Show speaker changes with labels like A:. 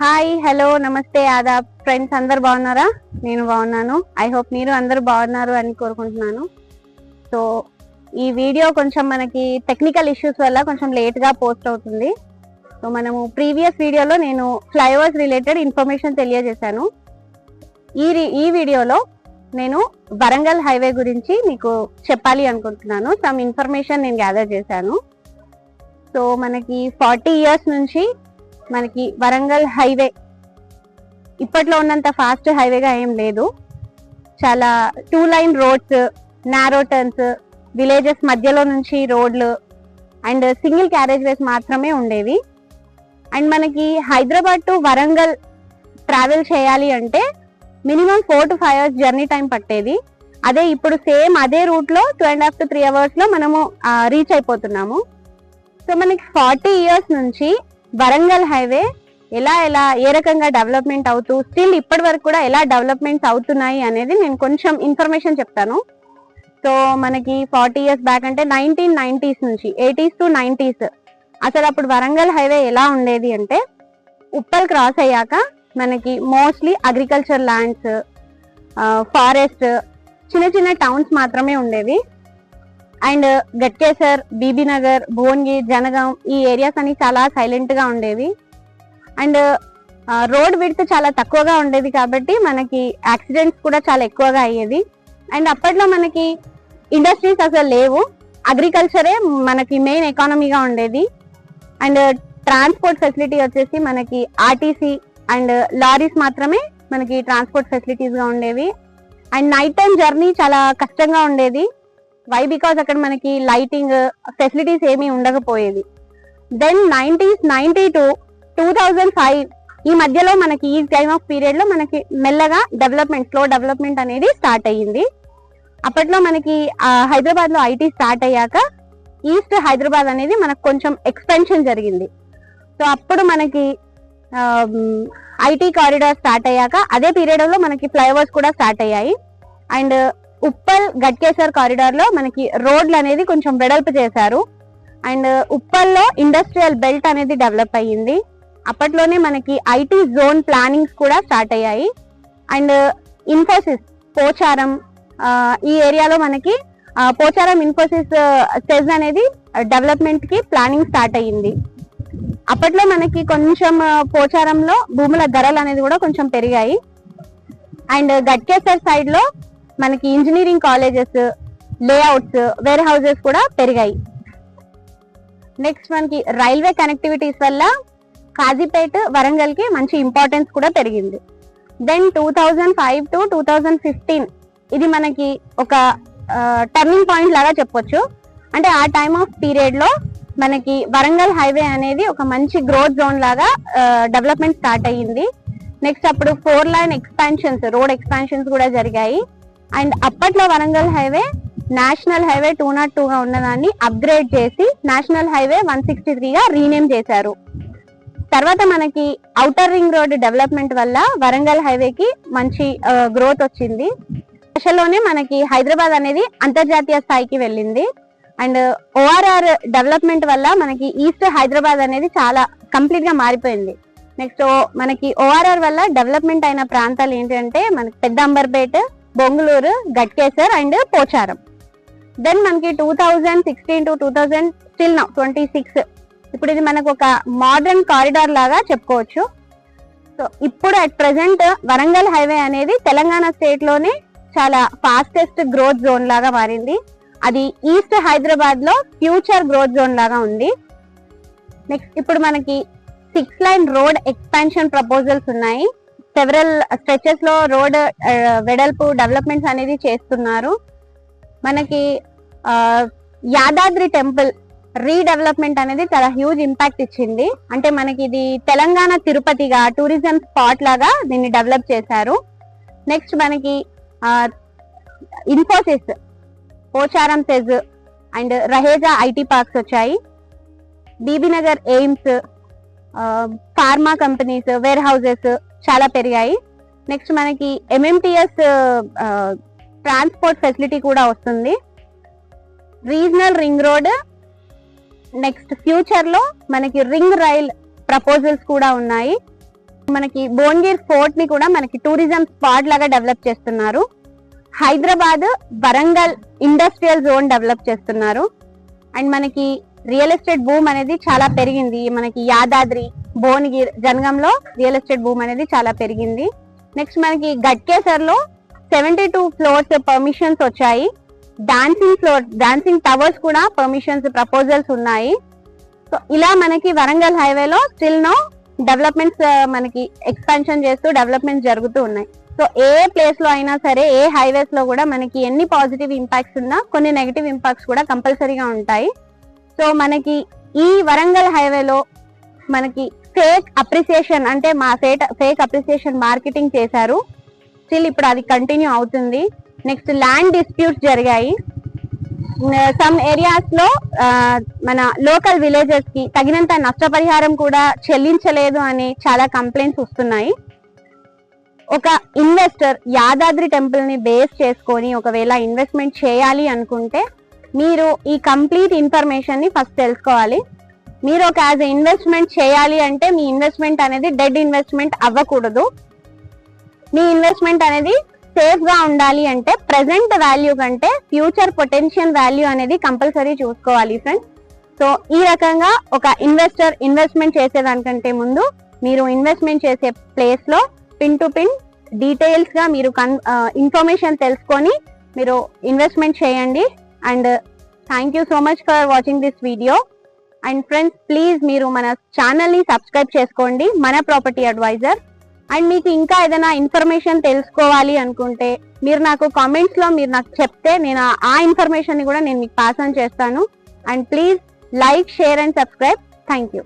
A: Hi hello నమస్తే Aadab friends, అందరు బాగున్నారా? నేను బాగున్నాను. ఐ హోప్ మీరు అందరు బాగున్నారు అని కోరుకుంటున్నాను. సో ఈ వీడియో కొంచెం మనకి టెక్నికల్ ఇష్యూస్ వల్ల కొంచెం లేట్గా పోస్ట్ అవుతుంది. సో మనము ప్రీవియస్ వీడియోలో నేను ఫ్లైఓవర్స్ రిలేటెడ్ ఇన్ఫర్మేషన్ తెలియజేశాను. ఈ వీడియోలో నేను వరంగల్ హైవే గురించి మీకు చెప్పాలి అనుకుంటున్నాను. సమ్ ఇన్ఫర్మేషన్ నేను గ్యాదర్ చేశాను. సో మనకి 40 years నుంచి మనకి వరంగల్ హైవే ఇప్పట్లో ఉన్నంత ఫాస్ట్ హైవేగా ఏం లేదు. చాలా 2 lane roads, narrow turns, villages మధ్యలో నుంచి రోడ్లు అండ్ సింగిల్ క్యారేజ్ వేస్ మాత్రమే ఉండేవి. అండ్ మనకి హైదరాబాద్ టు వరంగల్ ట్రావెల్ చేయాలి అంటే minimum 4 to 5 hours journey time పట్టేది. అదే ఇప్పుడు సేమ్ అదే రూట్ లో 2.5 to 3 hours లో మనము రీచ్ అయిపోతున్నాము. సో మనకి 40 years నుంచి వరంగల్ హైవే ఎలా ఏ రకంగా డెవలప్మెంట్ అవుతూ స్టిల్ ఇప్పటి వరకు కూడా ఎలా డెవలప్మెంట్స్ అవుతున్నాయి అనేది నేను కొంచెం ఇన్ఫర్మేషన్ చెప్తాను. సో మనకి 40 years బ్యాక్ అంటే 1990s నుంచి 80s to 90s అసలు అప్పుడు వరంగల్ హైవే ఎలా ఉండేది అంటే ఉప్పల్ క్రాస్ అయ్యాక మనకి మోస్ట్లీ అగ్రికల్చర్ ల్యాండ్స్, ఫారెస్ట్, చిన్న చిన్న టౌన్స్ మాత్రమే ఉండేవి. అండ్ గట్కేసర్, బీబీనగర్, భువన్గిర్, జనగాం ఈ ఏరియాస్ అన్ని చాలా సైలెంట్ గా ఉండేవి. అండ్ రోడ్ విడ్త్ చాలా తక్కువగా ఉండేది కాబట్టి మనకి యాక్సిడెంట్స్ కూడా చాలా ఎక్కువగా అయ్యేది. అండ్ అప్పట్లో మనకి ఇండస్ట్రీస్ అసలు లేవు, అగ్రికల్చరే మనకి మెయిన్ ఎకానమీగా ఉండేది. అండ్ ట్రాన్స్పోర్ట్ ఫెసిలిటీ వచ్చేసి మనకి ఆర్టీసీ అండ్ లారీస్ మాత్రమే మనకి ట్రాన్స్పోర్ట్ ఫెసిలిటీస్ గా ఉండేవి. అండ్ నైట్ టైం జర్నీ చాలా కష్టంగా ఉండేది. వై బికాస్ అక్కడ మనకి లైటింగ్ ఫెసిలిటీస్ ఏమీ ఉండకపోయేది. దెన్ 90s 90 to 2005 ఈ మధ్యలో మనకి ఈ టైమ్ ఆఫ్ పీరియడ్ లో మనకి మెల్లగా స్లో డెవలప్మెంట్ అనేది స్టార్ట్ అయ్యింది. అప్పట్లో మనకి హైదరాబాద్ లో ఐటీ స్టార్ట్ అయ్యాక ఈస్ట్ హైదరాబాద్ అనేది మనకు కొంచెం ఎక్స్పెన్షన్ జరిగింది. సో అప్పుడు మనకి ఐటీ కారిడార్ స్టార్ట్ అయ్యాక అదే పీరియడ్ లో మనకి ఫ్లైఓవర్స్ కూడా స్టార్ట్ అయ్యాయి. అండ్ ఉప్పల్ గట్కేసర్ కారిడార్ లో మనకి రోడ్లు అనేది కొంచెం వెడల్పు చేశారు. అండ్ ఉప్పల్లో ఇండస్ట్రియల్ బెల్ట్ అనేది డెవలప్ అయ్యింది. అప్పట్లోనే మనకి ఐటీ జోన్ ప్లానింగ్స్ కూడా స్టార్ట్ అయ్యాయి. అండ్ ఇన్ఫోసిస్ పోచారం ఈ ఏరియాలో మనకి పోచారం ఇన్ఫోసిస్ సెజ్ అనేది డెవలప్మెంట్ కి ప్లానింగ్ స్టార్ట్ అయ్యింది. అప్పట్లో మనకి కొంచెం పోచారంలో భూముల ధరలు అనేది కూడా కొంచెం పెరిగాయి. అండ్ గట్కేసర్ సైడ్ లో మనకి engineering colleges, layouts, warehouses కూడా పెరిగాయి. నెక్స్ట్ మనకి రైల్వే కనెక్టివిటీస్ వల్ల కాజీపేట్, వరంగల్ కి మంచి ఇంపార్టెన్స్ కూడా పెరిగింది. దెన్ 2005 to 2015 ఇది మనకి ఒక టర్నింగ్ పాయింట్ లాగా చెప్పొచ్చు. అంటే ఆ టైమ్ ఆఫ్ పీరియడ్ లో మనకి వరంగల్ హైవే అనేది ఒక మంచి గ్రోత్ జోన్ లాగా డెవలప్మెంట్ స్టార్ట్ అయ్యింది. నెక్స్ట్ అప్పుడు 4 lane ఎక్స్పాన్షన్స్, రోడ్ ఎక్స్పాన్షన్స్ కూడా జరిగాయి. అండ్ అప్పట్లో వరంగల్ హైవే నేషనల్ హైవే 202 గా ఉన్నదాన్ని అప్గ్రేడ్ చేసి నేషనల్ హైవే 163 గా రీనేమ్ చేశారు. తర్వాత మనకి ఔటర్ రింగ్ రోడ్ డెవలప్మెంట్ వల్ల వరంగల్ హైవేకి మంచి గ్రోత్ వచ్చింది. దశలోనే మనకి హైదరాబాద్ అనేది అంతర్జాతీయ స్థాయికి వెళ్ళింది. అండ్ ఓఆర్ఆర్ డెవలప్మెంట్ వల్ల మనకి ఈస్ట్ హైదరాబాద్ అనేది చాలా కంప్లీట్ గా మారిపోయింది. నెక్స్ట్ మనకి ఓఆర్ఆర్ వల్ల డెవలప్మెంట్ అయిన ప్రాంతాలు ఏంటంటే మనకి పెద్ద అంబర్పేట, బొంగుళూరు, గట్కేసర్ అండ్ పోచారం. దెన్ మనకి 2016 to 2000 స్టిల్ నౌ 26 ఇప్పుడు ఇది మనకు ఒక మోడర్న్ కారిడార్ లాగా చెప్పుకోవచ్చు. సో ఇప్పుడు అట్ ప్రెసెంట్ వరంగల్ హైవే అనేది తెలంగాణ స్టేట్ లోనే చాలా ఫాస్టెస్ట్ గ్రోత్ జోన్ లాగా మారింది. అది ఈస్ట్ హైదరాబాద్ లో ఫ్యూచర్ గ్రోత్ జోన్ లాగా ఉంది. నెక్స్ట్ ఇప్పుడు మనకి 6 lane రోడ్ ఎక్స్పాన్షన్ ప్రపోజల్స్ ఉన్నాయి. సెవరల్ స్ట్రెచెస్ లో రోడ్ వెడల్పు డెవలప్మెంట్స్ అనేది చేస్తున్నారు. మనకి యాదాద్రి టెంపుల్ రీడెవలప్మెంట్ అనేది చాలా హ్యూజ్ ఇంపాక్ట్ ఇచ్చింది. అంటే మనకి ఇది తెలంగాణ తిరుపతిగా టూరిజం స్పాట్ లాగా దీన్ని డెవలప్ చేశారు. నెక్స్ట్ మనకి Infosys, Pocharam SEZ and Raheja IT parks వచ్చాయి. Bibinagar AIIMS, pharma companies, warehouses చాలా పెరిగాయి. నెక్స్ట్ మనకి ఎంఎంటీఎస్ ట్రాన్స్పోర్ట్ ఫెసిలిటీ కూడా వస్తుంది. Regional ring road, next future లో మనకి రింగ్ రైల్ ప్రపోజల్స్ కూడా ఉన్నాయి. మనకి భువనగిరి ఫోర్ట్ ని కూడా మనకి టూరిజం స్పాట్ లాగా డెవలప్ చేస్తున్నారు. Hyderabad Warangal industrial zone develop చేస్తున్నారు. అండ్ మనకి రియల్ ఎస్టేట్ భూమ్ అనేది చాలా పెరిగింది. మనకి యాదాద్రి, భువనగిరి, జనగంలో రియల్ ఎస్టేట్ భూమ్ అనేది చాలా పెరిగింది. నెక్స్ట్ మనకి గట్కేసర్ లో 72 ఫ్లోర్స్ పర్మిషన్స్ వచ్చాయి. డాన్సింగ్ టవర్స్ కూడా పర్మిషన్స్ ప్రపోజల్స్ ఉన్నాయి. సో ఇలా మనకి వరంగల్ హైవేలో స్టిల్ నో డెవలప్మెంట్స్ మనకి ఎక్స్పాన్షన్ చేస్తూ డెవలప్మెంట్స్ జరుగుతూ ఉన్నాయి. సో ఏ ప్లేస్ లో అయినా సరే, ఏ హైవేస్ లో కూడా మనకి ఎన్ని పాజిటివ్ ఇంపాక్ట్స్ ఉన్నా కొన్ని నెగిటివ్ ఇంపాక్ట్స్ కూడా కంపల్సరీగా ఉంటాయి. సో మనకి ఈ వరంగల్ హైవేలో మనకి ఫేక్ అప్రిసియేషన్ అంటే ఫేక్ అప్రిసియేషన్ మార్కెటింగ్ చేశారు. స్టిల్ ఇప్పుడు అది కంటిన్యూ అవుతుంది. నెక్స్ట్ ల్యాండ్ డిస్ప్యూట్స్ జరిగాయి. సమ్ ఏరియాస్ లో మన లోకల్ విలేజెస్ కి తగినంత నష్టపరిహారం కూడా చెల్లించలేదు అని చాలా కంప్లైంట్స్ వస్తున్నాయి. ఒక ఇన్వెస్టర్ యాదాద్రి టెంపుల్ ని బేస్ చేసుకొని ఒకవేళ ఇన్వెస్ట్మెంట్ చేయాలి అనుకుంటే మీరు ఈ కంప్లీట్ ఇన్ఫర్మేషన్ ని ఫస్ట్ తెలుసుకోవాలి. మీరు ఒక యాజ్ ఇన్వెస్ట్మెంట్ చేయాలి అంటే మీ ఇన్వెస్ట్మెంట్ అనేది డెడ్ ఇన్వెస్ట్మెంట్ అవ్వకూడదు. మీ ఇన్వెస్ట్మెంట్ అనేది సేఫ్ గా ఉండాలి అంటే ప్రెసెంట్ వాల్యూ కంటే ఫ్యూచర్ పొటెన్షియల్ వాల్యూ అనేది కంపల్సరీ చూసుకోవాలి ఫ్రెండ్స్. సో ఈ రకంగా ఒక ఇన్వెస్టర్ ఇన్వెస్ట్మెంట్ చేసేదానికంటే ముందు మీరు ఇన్వెస్ట్మెంట్ చేసే ప్లేస్ లో పిన్ టు పిన్ డీటెయిల్స్ గా మీరు ఇన్ఫర్మేషన్ తెలుసుకొని మీరు ఇన్వెస్ట్మెంట్ చేయండి. And thank you so much for watching this video. And friends please మీరు మన ఛానల్ ని సబ్స్క్రైబ్ చేసుకోండి, మన ప్రాపర్టీ అడ్వైజర్. అండ్ మీకు ఇంకా ఏదైనా ఇన్ఫర్మేషన్ తెలుసుకోవాలి అనుకుంటే మీరు నాకు కామెంట్స్ లో మీరు నాకు చెప్తే నేను ఆ ఇన్ఫర్మేషన్ ని కూడా నేను మీకు పాస్ ఆన్ చేస్తాను. And please like, share and subscribe. Thank you.